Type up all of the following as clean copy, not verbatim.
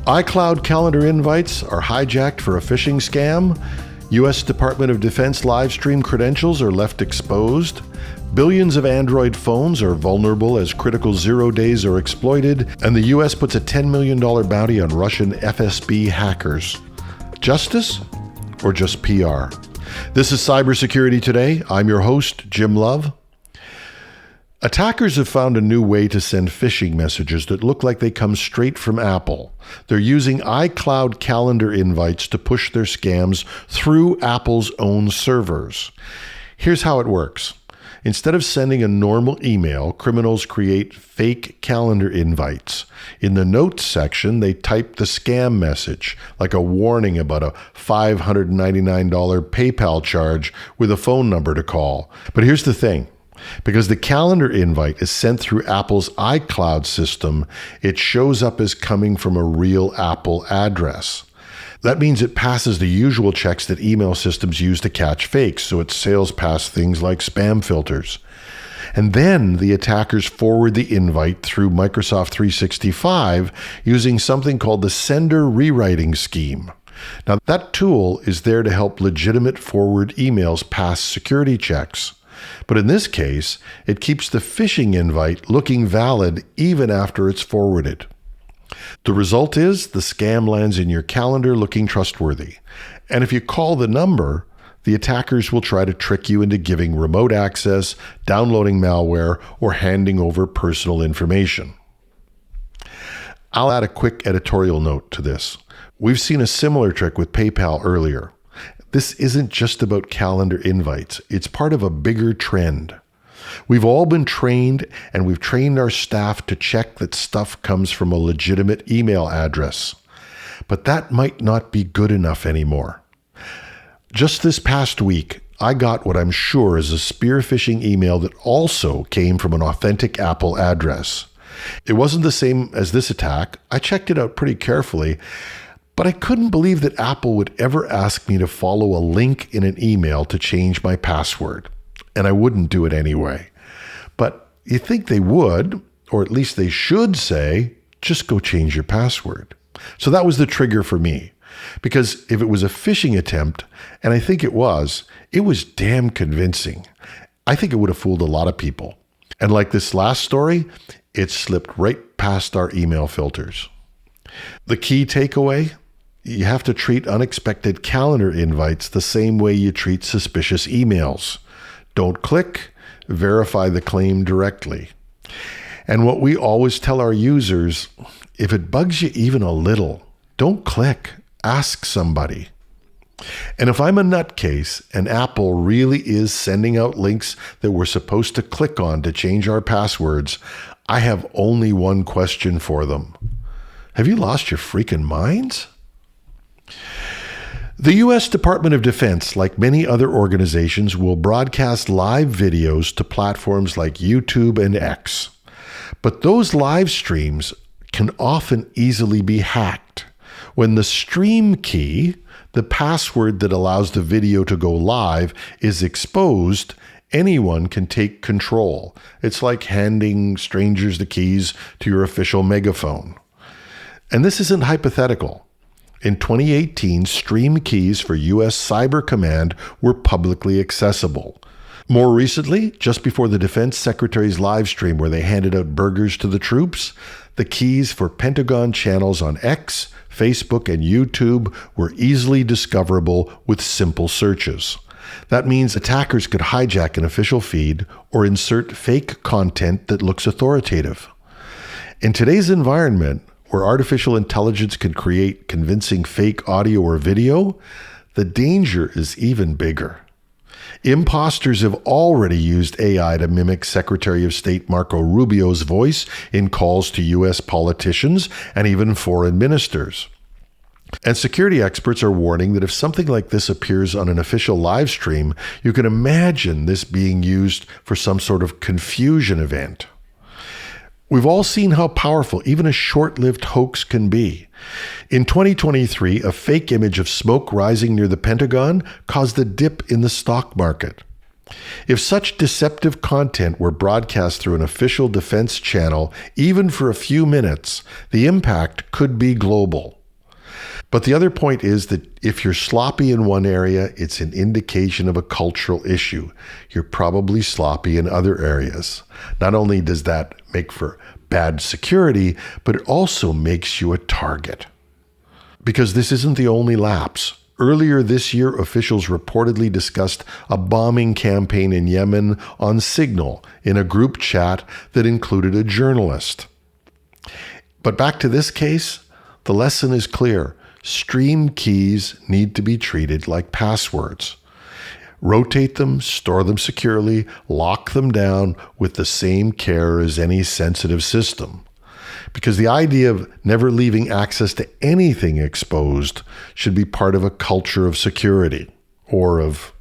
iCloud calendar invites are hijacked for a phishing scam. U.S. Department of Defense Livestream credentials are left exposed. Billions of Android phones are vulnerable as critical 0 days are exploited. And the U.S. puts a $10 million bounty on Russian FSB hackers. Justice or just PR? This is Cybersecurity Today. I'm your host, Jim Love. Attackers have found a new way to send phishing messages that look like they come straight from Apple. They're using iCloud calendar invites to push their scams through Apple's own servers. Here's how it works. Instead of sending a normal email, criminals create fake calendar invites. In the notes section, they type the scam message, like a warning about a $599 PayPal charge with a phone number to call. But here's the thing. Because the calendar invite is sent through Apple's iCloud system, it shows up as coming from a real Apple address. That means it passes the usual checks that email systems use to catch fakes, so it sails past things like spam filters. And then the attackers forward the invite through Microsoft 365 using something called the sender rewriting scheme. Now, that tool is there to help legitimate forward emails pass security checks. But in this case, it keeps the phishing invite looking valid even after it's forwarded. The result is the scam lands in your calendar looking trustworthy. And if you call the number, the attackers will try to trick you into giving remote access, downloading malware, or handing over personal information. I'll add a quick editorial note to this. We've seen a similar trick with PayPal earlier. This isn't just about calendar invites. It's part of a bigger trend. We've all been trained, and we've trained our staff to check that stuff comes from a legitimate email address. But that might not be good enough anymore. Just this past week, I got what I'm sure is a spear phishing email that also came from an authentic Apple address. It wasn't the same as this attack. I checked it out pretty carefully. But I couldn't believe that Apple would ever ask me to follow a link in an email to change my password. And I wouldn't do it anyway. But you think they would, or at least they should say, just go change your password. So that was the trigger for me. Because if it was a phishing attempt, and I think it was damn convincing. I think it would have fooled a lot of people. And like this last story, it slipped right past our email filters. The key takeaway? You have to treat unexpected calendar invites the same way you treat suspicious emails. Don't click, verify the claim directly. And what we always tell our users, if it bugs you even a little, don't click, ask somebody. And if I'm a nutcase and Apple really is sending out links that we're supposed to click on to change our passwords, I have only one question for them. Have you lost your freaking minds? The U.S. Department of Defense, like many other organizations, will broadcast live videos to platforms like YouTube and X. But those live streams can often easily be hacked. When the stream key, the password that allows the video to go live, is exposed, anyone can take control. It's like handing strangers the keys to your official megaphone. And this isn't hypothetical. In 2018, stream keys for U.S. Cyber Command were publicly accessible. More recently, just before the Defense Secretary's live stream where they handed out burgers to the troops, the keys for Pentagon channels on X, Facebook, and YouTube were easily discoverable with simple searches. That means attackers could hijack an official feed or insert fake content that looks authoritative. In today's environment, where artificial intelligence can create convincing fake audio or video, the danger is even bigger. Imposters have already used AI to mimic Secretary of State Marco Rubio's voice in calls to U.S. politicians and even foreign ministers. And security experts are warning that if something like this appears on an official live stream, you can imagine this being used for some sort of confusion event. We've all seen how powerful even a short-lived hoax can be. In 2023, a fake image of smoke rising near the Pentagon caused a dip in the stock market. If such deceptive content were broadcast through an official defense channel, even for a few minutes, the impact could be global. But the other point is that if you're sloppy in one area, it's an indication of a cultural issue. You're probably sloppy in other areas. Not only does that make for bad security, but it also makes you a target. Because this isn't the only lapse. Earlier this year, officials reportedly discussed a bombing campaign in Yemen on Signal in a group chat that included a journalist. But back to this case, the lesson is clear. Stream keys need to be treated like passwords. Rotate them, store them securely, lock them down with the same care as any sensitive system. Because the idea of never leaving access to anything exposed should be part of a culture of security or of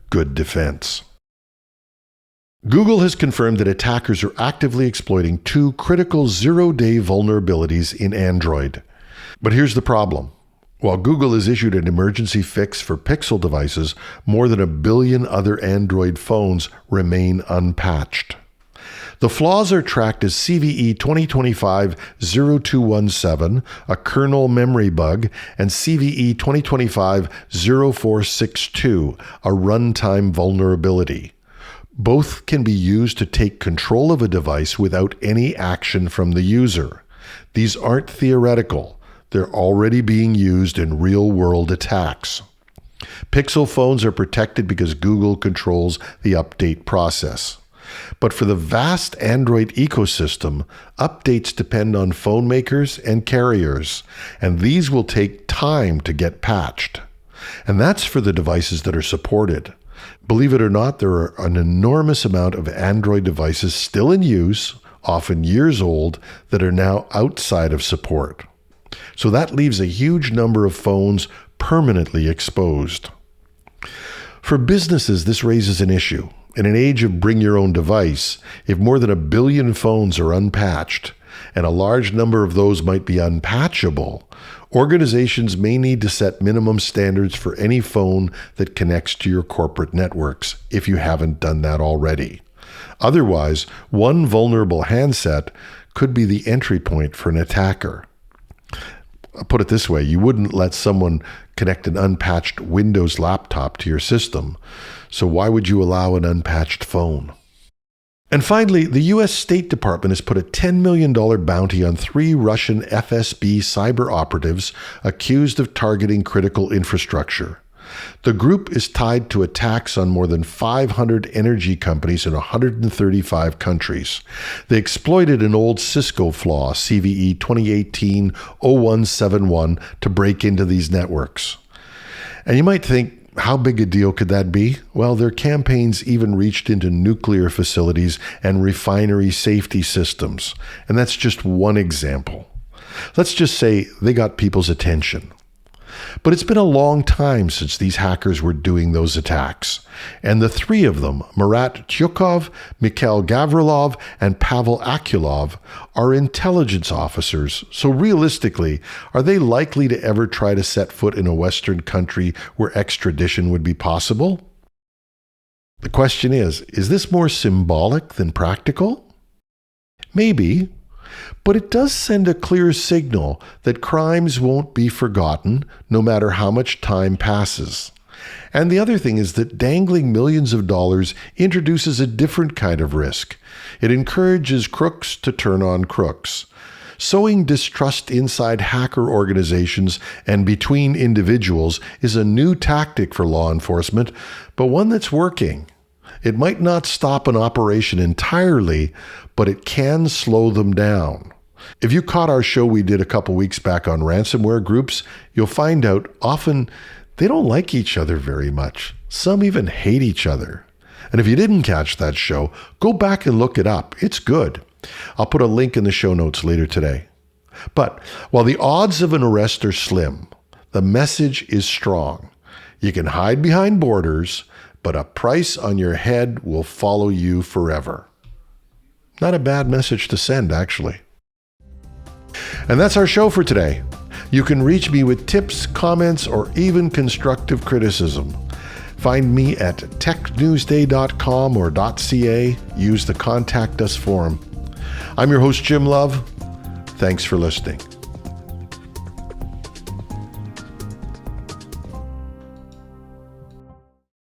good defense. Google has confirmed that attackers are actively exploiting 2 critical zero-day vulnerabilities in Android. But here's the problem. While Google has issued an emergency fix for Pixel devices, more than 1 billion other Android phones remain unpatched. The flaws are tracked as CVE 2025-0217, a kernel memory bug, and CVE 2025-0462, a runtime vulnerability. Both can be used to take control of a device without any action from the user. These aren't theoretical. They're already being used in real-world attacks. Pixel phones are protected because Google controls the update process. But for the vast Android ecosystem, updates depend on phone makers and carriers, and these will take time to get patched. And that's for the devices that are supported. Believe it or not, there are an enormous amount of Android devices still in use, often years old, that are now outside of support. So that leaves a huge number of phones permanently exposed. For businesses, this raises an issue. In an age of bring your own device, if more than 1 billion phones are unpatched, and a large number of those might be unpatchable, organizations may need to set minimum standards for any phone that connects to your corporate networks, if you haven't done that already. Otherwise, one vulnerable handset could be the entry point for an attacker. I'll put it this way, you wouldn't let someone connect an unpatched Windows laptop to your system, so why would you allow an unpatched phone? And finally, the U.S. State Department has put a $10 million bounty on 3 Russian FSB cyber operatives accused of targeting critical infrastructure. The group is tied to attacks on more than 500 energy companies in 135 countries. They exploited an old Cisco flaw, CVE 2018-0171, to break into these networks. And you might think, how big a deal could that be? Well, their campaigns even reached into nuclear facilities and refinery safety systems. And that's just one example. Let's just say they got people's attention. But it's been a long time since these hackers were doing those attacks. And the 3 of them, Marat Tyukov, Mikhail Gavrilov, and Pavel Akulov, are intelligence officers. So realistically, are they likely to ever try to set foot in a Western country where extradition would be possible? The question is this more symbolic than practical? Maybe. But it does send a clear signal that crimes won't be forgotten no matter how much time passes. And the other thing is that dangling millions of dollars introduces a different kind of risk. It encourages crooks to turn on crooks. Sowing distrust inside hacker organizations and between individuals is a new tactic for law enforcement, but one that's working. It might not stop an operation entirely, but it can slow them down. If you caught our show we did a couple weeks back on ransomware groups, you'll find out often they don't like each other very much. Some even hate each other. And if you didn't catch that show, go back and look it up. It's good. I'll put a link in the show notes later today. But while the odds of an arrest are slim, the message is strong. You can hide behind borders, but a price on your head will follow you forever. Not a bad message to send, actually. And that's our show for today. You can reach me with tips, comments, or even constructive criticism. Find me at technewsday.com or .ca. Use the Contact Us forum. I'm your host, Jim Love. Thanks for listening.